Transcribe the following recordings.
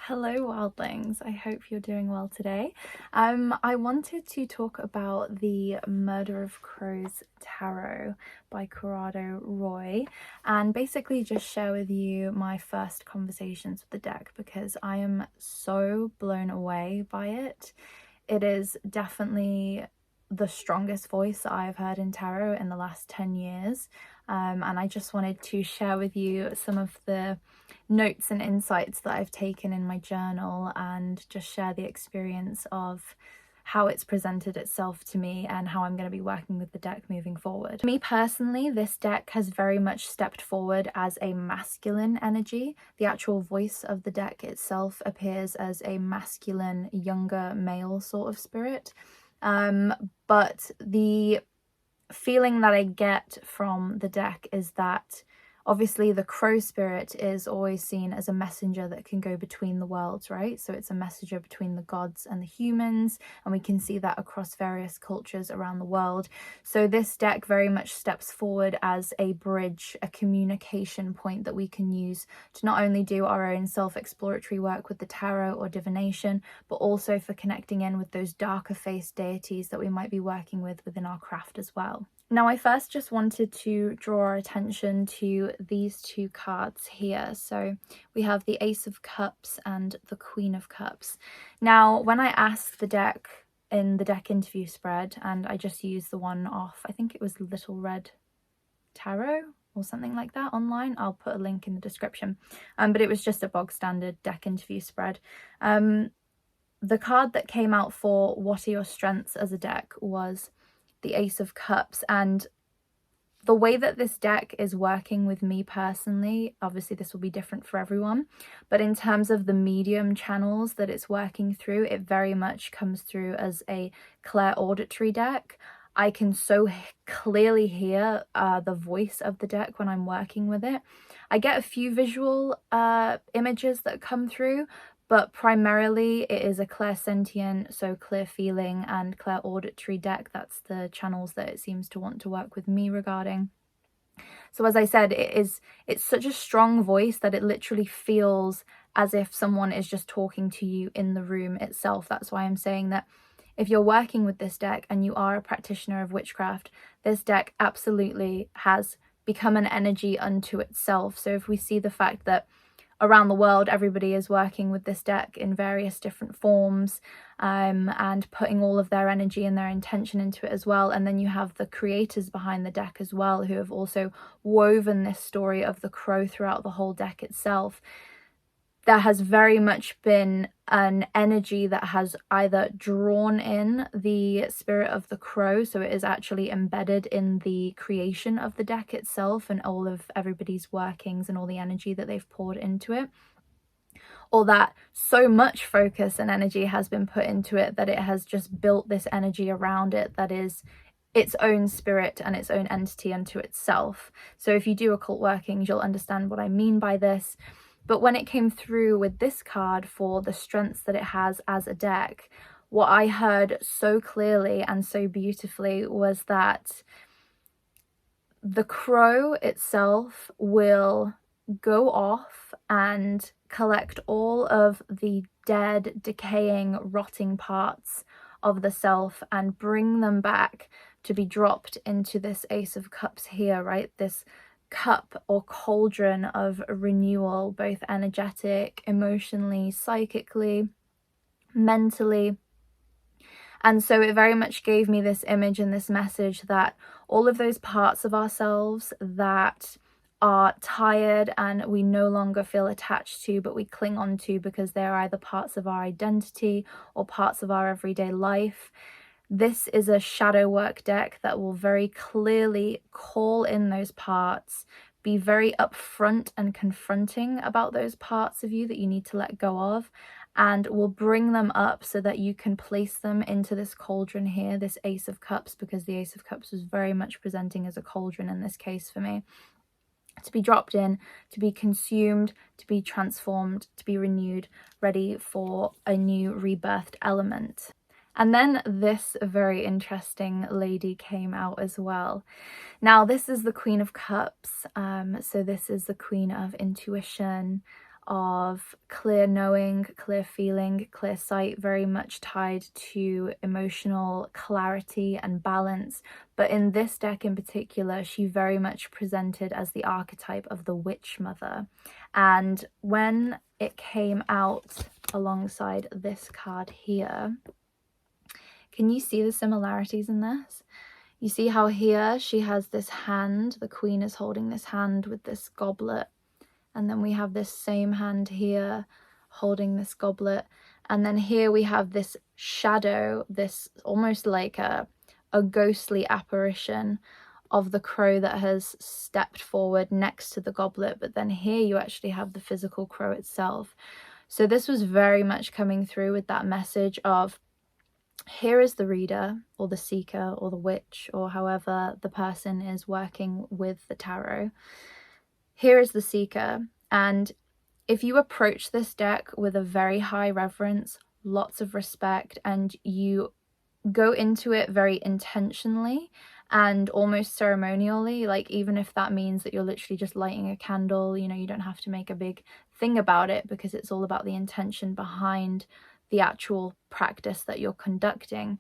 Hello wildlings, I hope you're doing well today. I wanted to talk about the Murder of Crows Tarot by Corrado Roy and basically just share with you my first conversations with the deck because I am so blown away by it. It is definitely the strongest voice that I've heard in tarot in the last 10 years. And I just wanted to share with you some of the notes and insights that I've taken in my journal and just share the experience of how it's presented itself to me and how I'm going to be working with the deck moving forward. For me personally, this deck has very much stepped forward as a masculine energy. The actual voice of the deck itself appears as a masculine, younger male sort of spirit. But the feeling that I get from the deck is that obviously the crow spirit is always seen as a messenger that can go between the worlds, right? So it's a messenger between the gods and the humans, and we can see that across various cultures around the world. So this deck very much steps forward as a bridge, a communication point that we can use to not only do our own self-exploratory work with the tarot or divination, but also for connecting in with those darker faced deities that we might be working with within our craft as well. Now, I first just wanted to draw our attention to these two cards here. So we have the Ace of Cups and the Queen of Cups. Now, when I asked the deck in the deck interview spread, and I just used the one off, I think it was Little Red Tarot or something like that online. I'll put a link in the description. But it was just a bog standard deck interview spread. The card that came out for what are your strengths as a deck was the Ace of Cups, and the way that this deck is working with me personally, obviously this will be different for everyone, but in terms of the medium channels that it's working through, it very much comes through as a clairauditory deck. I can so clearly hear the voice of the deck when I'm working with it. I get a few visual images that come through, but primarily it is a clairsentient, so clear feeling and clairauditory deck. That's the channels that it seems to want to work with me regarding. So as I said, it's such a strong voice that it literally feels as if someone is just talking to you in the room itself. That's why I'm saying that if you're working with this deck and you are a practitioner of witchcraft, this deck absolutely has become an energy unto itself. So if we see the fact that around the world everybody is working with this deck in various different forms and putting all of their energy and their intention into it as well, and then you have the creators behind the deck as well who have also woven this story of the crow throughout the whole deck itself, there has very much been an energy that has either drawn in the spirit of the crow, so it is actually embedded in the creation of the deck itself and all of everybody's workings and all the energy that they've poured into it, or that so much focus and energy has been put into it that it has just built this energy around it that is its own spirit and its own entity unto itself. So if you do occult workings, you'll understand what I mean by this. But when it came through with this card for the strengths that it has as a deck, what I heard so clearly and so beautifully was that the crow itself will go off and collect all of the dead, decaying, rotting parts of the self and bring them back to be dropped into this Ace of Cups here, right? This cup or cauldron of renewal, both energetic, emotionally, psychically, mentally. And so it very much gave me this image and this message that all of those parts of ourselves that are tired and we no longer feel attached to, but we cling on to because they're either parts of our identity or parts of our everyday life. This is a shadow work deck that will very clearly call in those parts, be very upfront and confronting about those parts of you that you need to let go of, and will bring them up so that you can place them into this cauldron here, this Ace of Cups, because the Ace of Cups was very much presenting as a cauldron in this case for me, to be dropped in, to be consumed, to be transformed, to be renewed, ready for a new rebirthed element. And then this very interesting lady came out as well. Now, this is the Queen of Cups. So this is the queen of intuition, of clear knowing, clear feeling, clear sight, very much tied to emotional clarity and balance. But in this deck in particular, she very much presented as the archetype of the witch mother. And when it came out alongside this card here, can you see the similarities in this? You see how here she has this hand, the queen is holding this hand with this goblet, and then we have this same hand here holding this goblet, and then here we have this shadow, this almost like a ghostly apparition of the crow that has stepped forward next to the goblet, but then here you actually have the physical crow itself. So this was very much coming through with that message of, here is the reader or the seeker or the witch or however the person is working with the tarot. Here is the seeker, and if you approach this deck with a very high reverence, lots of respect, and you go into it very intentionally and almost ceremonially, like even if that means that you're literally just lighting a candle, you know, you don't have to make a big thing about it because it's all about the intention behind the actual practice that you're conducting.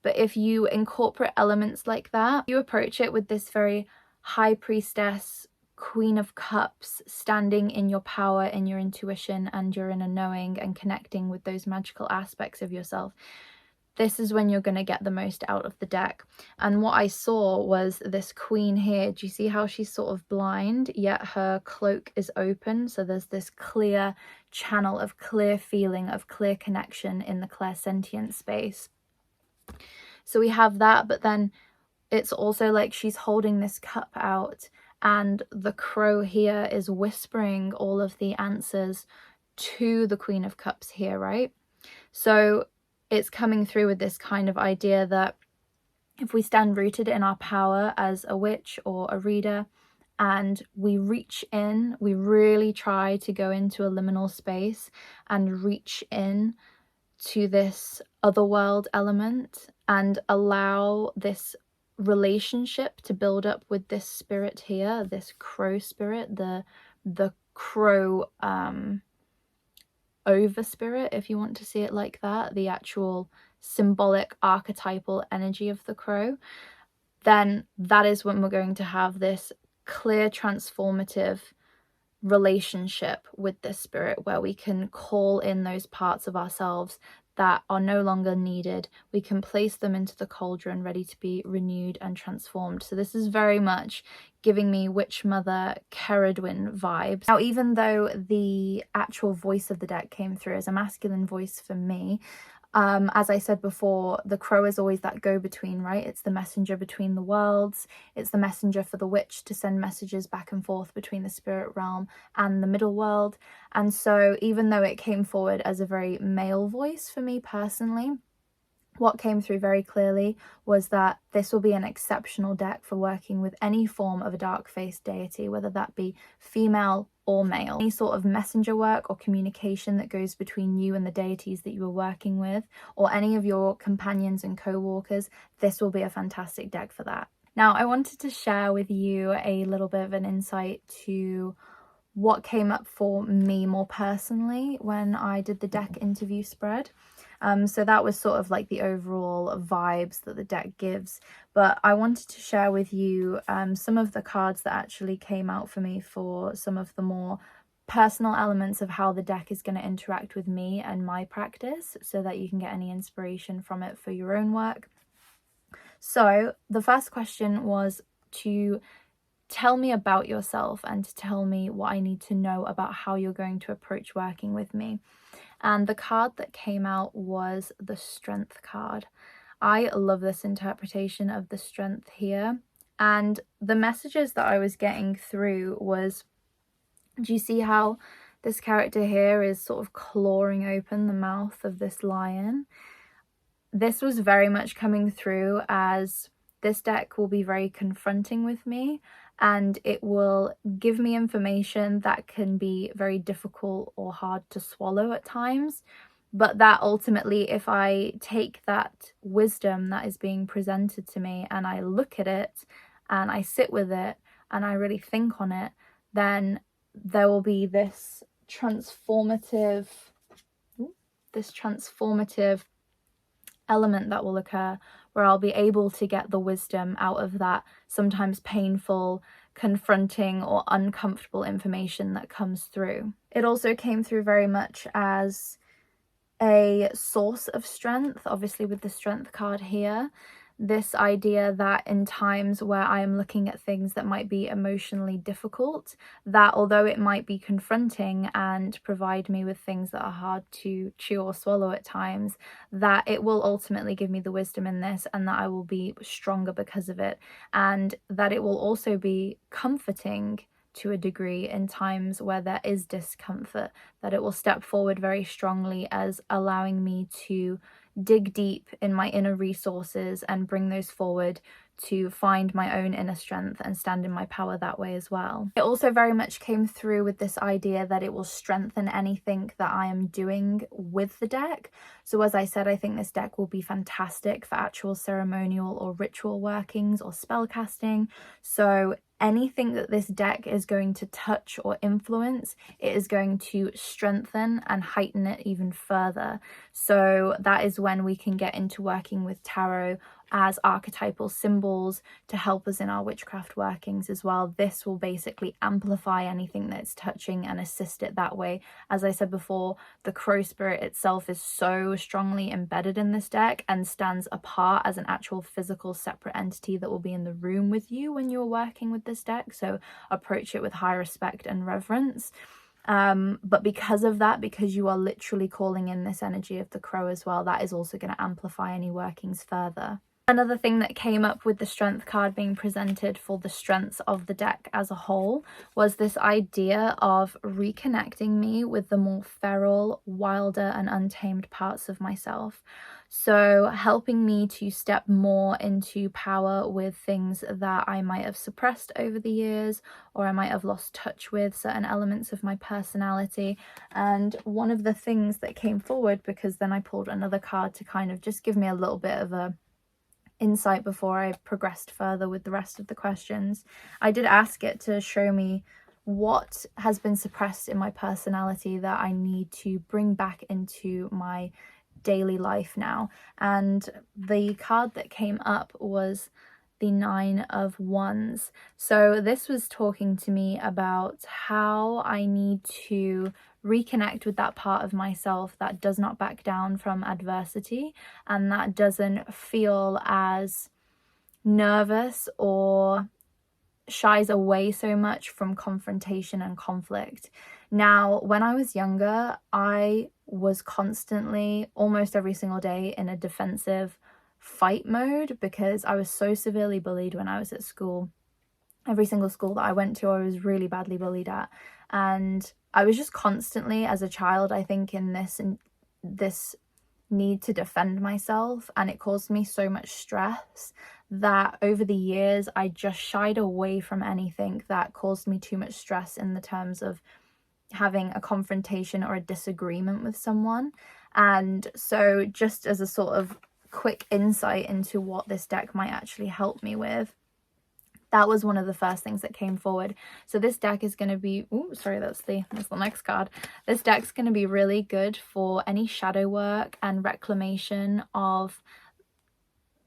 But if you incorporate elements like that, you approach it with this very high priestess, Queen of Cups, standing in your power, in your intuition and your inner knowing and connecting with those magical aspects of yourself, this is when you're going to get the most out of the deck. And what I saw was this queen here. Do you see how she's sort of blind, yet her cloak is open? So there's this clear channel of clear feeling, of clear connection in the clairsentient space. So we have that, but then it's also like she's holding this cup out, and the crow here is whispering all of the answers to the Queen of Cups here, right? So it's coming through with this kind of idea that if we stand rooted in our power as a witch or a reader, and we reach in, we really try to go into a liminal space and reach in to this otherworld element and allow this relationship to build up with this spirit here, this crow spirit, the crow over spirit, if you want to see it like that, the actual symbolic archetypal energy of the crow, then that is when we're going to have this clear transformative relationship with this spirit where we can call in those parts of ourselves that are no longer needed. We can place them into the cauldron ready to be renewed and transformed. So this is very much giving me Witch Mother Ceridwen vibes. Now, even though the actual voice of the deck came through as a masculine voice for me, as I said before, the crow is always that go-between, right? It's the messenger between the worlds. It's the messenger for the witch to send messages back and forth between the spirit realm and the middle world. And so even though it came forward as a very male voice for me personally, what came through very clearly was that this will be an exceptional deck for working with any form of a dark-faced deity, whether that be female or male. Any sort of messenger work or communication that goes between you and the deities that you are working with, or any of your companions and co-walkers, this will be a fantastic deck for that. Now, I wanted to share with you a little bit of an insight to what came up for me more personally when I did the deck interview spread. So that was sort of like the overall vibes that the deck gives, but I wanted to share with you some of the cards that actually came out for me for some of the more personal elements of how the deck is going to interact with me and my practice, so that you can get any inspiration from it for your own work. So the first question was to tell me about yourself and to tell me what I need to know about how you're going to approach working with me. And the card that came out was the Strength card. I love this interpretation of the Strength here. And the messages that I was getting through was, do you see how this character here is sort of clawing open the mouth of this lion? This was very much coming through as this deck will be very confronting with me, and it will give me information that can be very difficult or hard to swallow at times, but that ultimately, if I take that wisdom that is being presented to me and I look at it and I sit with it and I really think on it, then there will be this transformative element that will occur, where I'll be able to get the wisdom out of that sometimes painful, confronting or uncomfortable information that comes through. It also came through very much as a source of strength, obviously with the strength card here. This idea that in times where I am looking at things that might be emotionally difficult, that although it might be confronting and provide me with things that are hard to chew or swallow at times, that it will ultimately give me the wisdom in this, and that I will be stronger because of it, and that it will also be comforting to a degree in times where there is discomfort, that it will step forward very strongly as allowing me to dig deep in my inner resources and bring those forward to find my own inner strength and stand in my power that way as well. It also very much came through with this idea that it will strengthen anything that I am doing with the deck. So as I said, I think this deck will be fantastic for actual ceremonial or ritual workings or spell casting. So anything that this deck is going to touch or influence, it is going to strengthen and heighten it even further. So that is when we can get into working with tarot as archetypal symbols to help us in our witchcraft workings as well. This will basically amplify anything that's touching and assist it that way. As I said before, the crow spirit itself is so strongly embedded in this deck and stands apart as an actual physical separate entity that will be in the room with you when you're working with this deck. So approach it with high respect and reverence. But because of that, because you are literally calling in this energy of the crow as well, that is also going to amplify any workings further. Another thing that came up with the strength card being presented for the strengths of the deck as a whole was this idea of reconnecting me with the more feral, wilder and untamed parts of myself. So helping me to step more into power with things that I might have suppressed over the years, or I might have lost touch with certain elements of my personality. And one of the things that came forward, because then I pulled another card to kind of just give me a little bit of a insight before I progressed further with the rest of the questions, I did ask it to show me what has been suppressed in my personality that I need to bring back into my daily life now. And the card that came up was the 9 of Wands. So this was talking to me about how I need to reconnect with that part of myself that does not back down from adversity and that doesn't feel as nervous or shies away so much from confrontation and conflict. Now, when I was younger, I was constantly, almost every single day, in a defensive fight mode because I was so severely bullied when I was at school. Every single school that I went to, I was really badly bullied at. And I was just constantly, as a child, I think, in this need to defend myself, and it caused me so much stress that over the years I just shied away from anything that caused me too much stress in the terms of having a confrontation or a disagreement with someone. And so just as a sort of quick insight into what this deck might actually help me with, that was one of the first things that came forward. So this deck is going to be, that's the next card. This deck's going to be really good for any shadow work and reclamation of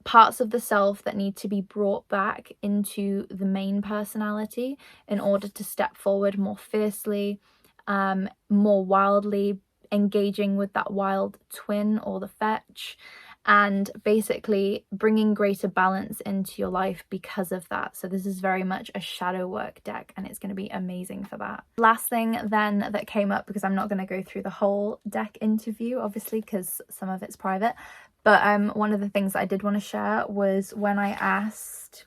parts of the self that need to be brought back into the main personality in order to step forward more fiercely, more wildly, engaging with that wild twin or the fetch, and basically bringing greater balance into your life because of that. So this is very much a shadow work deck, and it's going to be amazing for that. Last thing then that came up, because I'm not going to go through the whole deck interview, obviously, because some of it's private, but one of the things I did want to share was when I asked,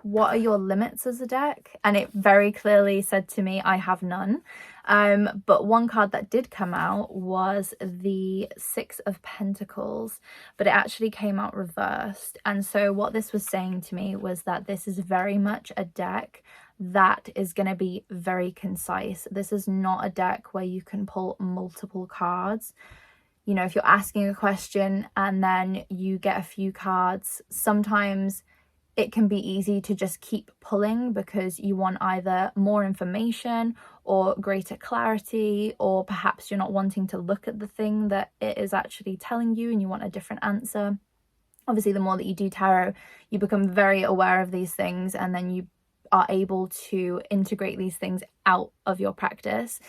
what are your limits as a deck? And it very clearly said to me, I have none. But one card that did come out was the 6 of Pentacles, but it actually came out reversed. And so what this was saying to me was that this is very much a deck that is going to be very concise. This is not a deck where you can pull multiple cards. You know, if you're asking a question and then you get a few cards, sometimes it can be easy to just keep pulling because you want either more information or greater clarity, or perhaps you're not wanting to look at the thing that it is actually telling you and you want a different answer. Obviously, the more that you do tarot, you become very aware of these things, and then you are able to integrate these things out of your practice.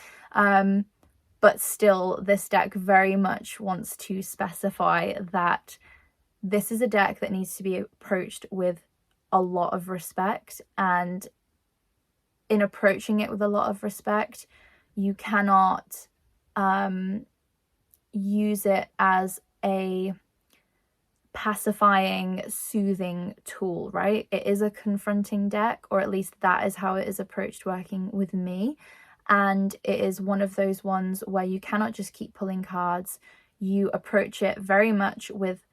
But still, this deck very much wants to specify that this is a deck that needs to be approached with a lot of respect, and in approaching it with a lot of respect, you cannot use it as a pacifying, soothing tool, right? It is a confronting deck, or at least that is how it is approached working with me. And it is one of those ones where you cannot just keep pulling cards. You approach it very much with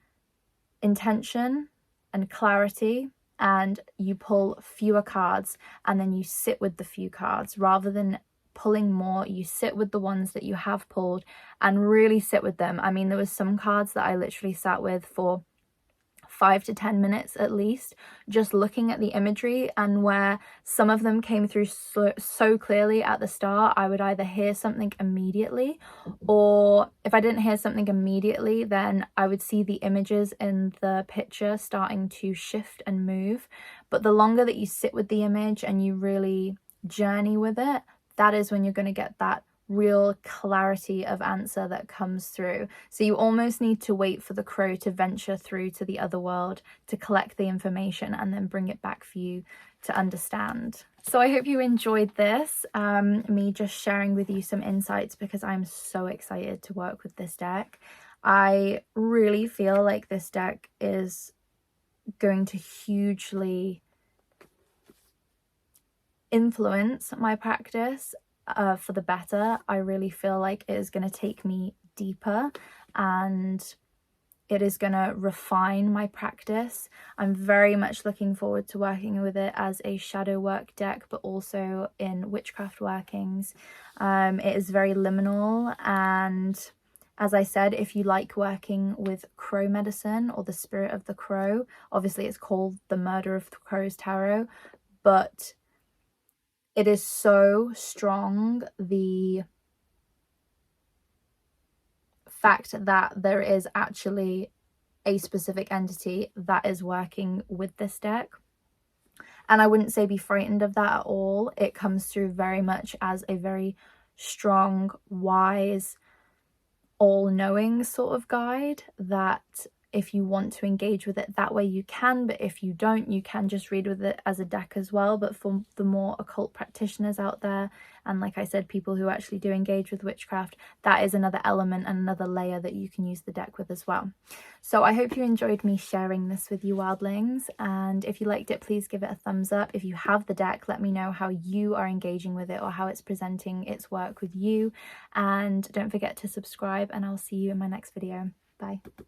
intention and clarity, and you pull fewer cards, and then you sit with the few cards rather than pulling more. You sit with the ones that you have pulled and really sit with them. I mean, there was some cards that I literally sat with for 5 to 10 minutes at least, just looking at the imagery, and where some of them came through so clearly at the start, I would either hear something immediately, or if I didn't hear something immediately, then I would see the images in the picture starting to shift and move. But the longer that you sit with the image and you really journey with it, that is when you're going to get that real clarity of answer that comes through. So you almost need to wait for the crow to venture through to the other world to collect the information and then bring it back for you to understand. So I hope you enjoyed this, me just sharing with you some insights, because I'm so excited to work with this deck. I really feel like this deck is going to hugely influence my practice for the better. I really feel like it is going to take me deeper, and it is going to refine my practice. I'm very much looking forward to working with it as a shadow work deck, but also in witchcraft workings. It is very liminal, and as I said, if you like working with crow medicine or the spirit of the crow, obviously it's called the Murder of the Crows Tarot, but it is so strong, the fact that there is actually a specific entity that is working with this deck. And I wouldn't say be frightened of that at all. It comes through very much as a very strong, wise, all-knowing sort of guide, that if you want to engage with it that way, you can, but if you don't, you can just read with it as a deck as well. But for the more occult practitioners out there, and like I said, people who actually do engage with witchcraft, that is another element and another layer that you can use the deck with as well. So I hope you enjoyed me sharing this with you, wildlings, and if you liked it, please give it a thumbs up. If you have the deck, let me know how you are engaging with it or how it's presenting its work with you, and don't forget to subscribe, and I'll see you in my next video. Bye.